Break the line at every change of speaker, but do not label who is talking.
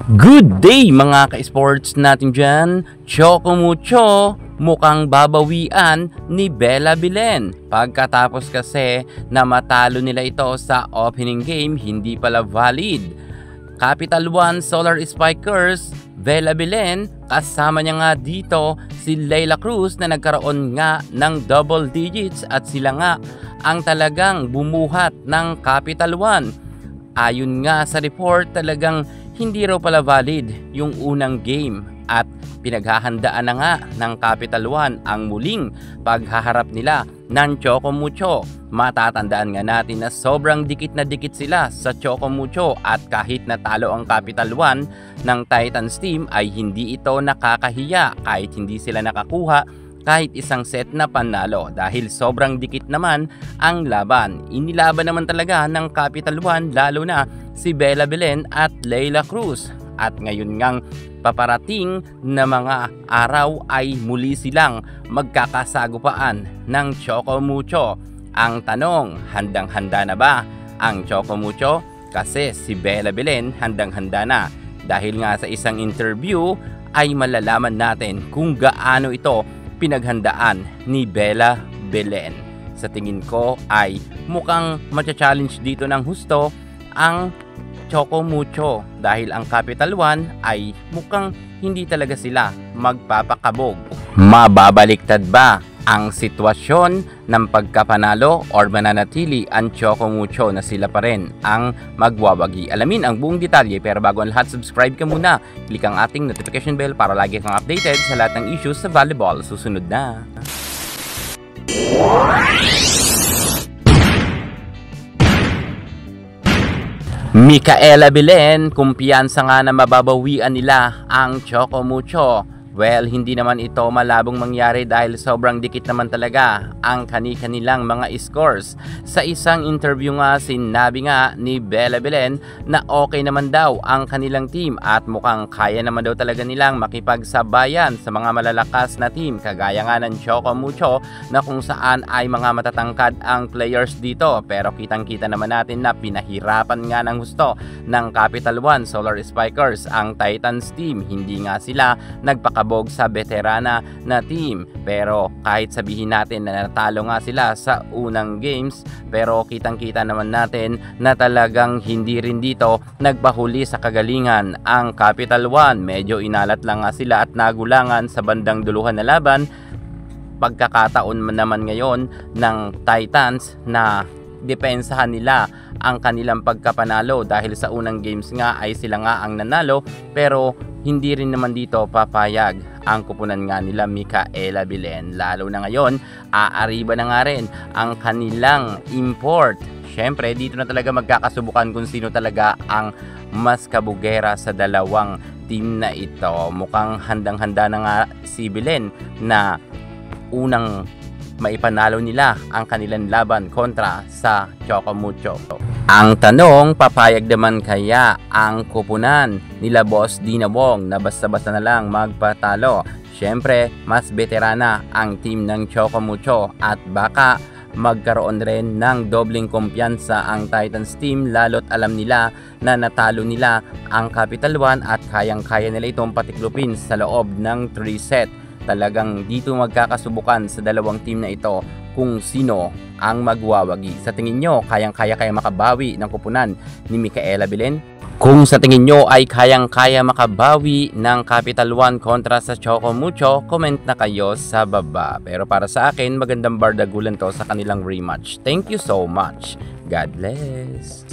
Good day mga ka-sports natin dyan. Choco Mucho mukhang babawian ni Bella Belen. Pagkatapos kasi na matalo nila ito sa opening game, hindi pala valid. Capital One Solar Spikers, Bella Belen, kasama niya nga dito si Leila Cruz na nagkaroon nga ng double digits at sila nga ang talagang bumuhat ng Capital One. Ayon nga sa report, talagang hindi raw pala valid yung unang game at pinaghahandaan na nga ng Capital One ang muling paghaharap nila ng Choco Mucho. Matatandaan nga natin na sobrang dikit na dikit sila sa Choco Mucho at kahit natalo ang Capital One ng Titans team ay hindi ito nakakahiya kahit hindi sila nakakuha kahit isang set na panalo dahil sobrang dikit naman ang laban. Inilaban naman talaga ng Capital One lalo na si Bella Belen at Leila Cruz. At ngayon ngang paparating na mga araw ay muli silang magkakasagupaan ng Choco Mucho. Ang tanong, handang-handa na ba ang Choco Mucho? Kasi si Bella Belen handang-handa na. Dahil nga sa isang interview ay malalaman natin kung gaano ito pinaghandaan ni Bella Belen. Sa tingin ko ay mukhang matcha-challenge dito ng husto ang Choco Mucho dahil ang Capital One ay mukhang hindi talaga sila magpapakabog. Mababaliktad ba ang sitwasyon ng pagkapanalo or mananatili ang Choco Mucho na sila pa rin ang magwawagi? Alamin ang buong detalye pero bago ang lahat, subscribe ka muna. Click ang ating notification bell para lagi kang updated sa lahat ng issues sa volleyball. Susunod na. Micaela Belen, kumpiyansa nga na mababawian nila ang Choco Mucho. Well, hindi naman ito malabong mangyari dahil sobrang dikit naman talaga ang kani-kanilang mga scores. Sa isang interview nga, sinabi nga ni Bella Belen na okay naman daw ang kanilang team at mukhang kaya naman daw talaga nilang makipagsabayan sa mga malalakas na team kagaya nga ng Choco Mucho na kung saan ay mga matatangkad ang players dito. Pero kitang-kita naman natin na pinahirapan nga ng gusto ng Capital One Solar Spikers ang Titans team. Hindi nga sila nagpakabog sa veterana na team. Pero kahit sabihin natin na natalo nga sila sa unang games, pero kitang-kita naman natin na talagang hindi rin dito nagpahuli sa kagalingan ang Capital One. Medyo inalat lang nga sila at nagulangan sa bandang duluhan na laban. Pagkakataon naman ngayon ng Titans na depensahan nila ang kanilang pagkapanalo dahil sa unang games nga ay sila nga ang nanalo, pero hindi rin naman dito papayag ang kupunan nga nila Micaela Belen. Lalo na ngayon, aariba na nga rin ang kanilang import. Syempre, dito na talaga magkakasubukan kung sino talaga ang mas kabugera sa dalawang team na ito. Mukhang handang-handa na nga si Belen na unang maipanalo nila ang kanilang laban kontra sa Choco Mucho. Ang tanong, papayag naman kaya ang kupunan nila Boss Dina Wong na basta-basta na lang magpatalo? Syempre, mas veterana ang team ng Choco Mucho at baka magkaroon rin ng dobling kumpiyansa ang Titans team lalo't alam nila na natalo nila ang Capital One at kayang-kaya nila itong patiklupin sa loob ng 3 set. Talagang dito magkakasubukan sa dalawang team na ito kung sino ang magwawagi. Sa tingin nyo, kayang-kaya makabawi ng kupunan ni Micaela Belen? Kung sa tingin nyo ay kayang-kaya makabawi ng Capital One kontra sa Choco Mucho, comment na kayo sa baba. Pero para sa akin, magandang bardagulan to sa kanilang rematch. Thank you so much. God bless.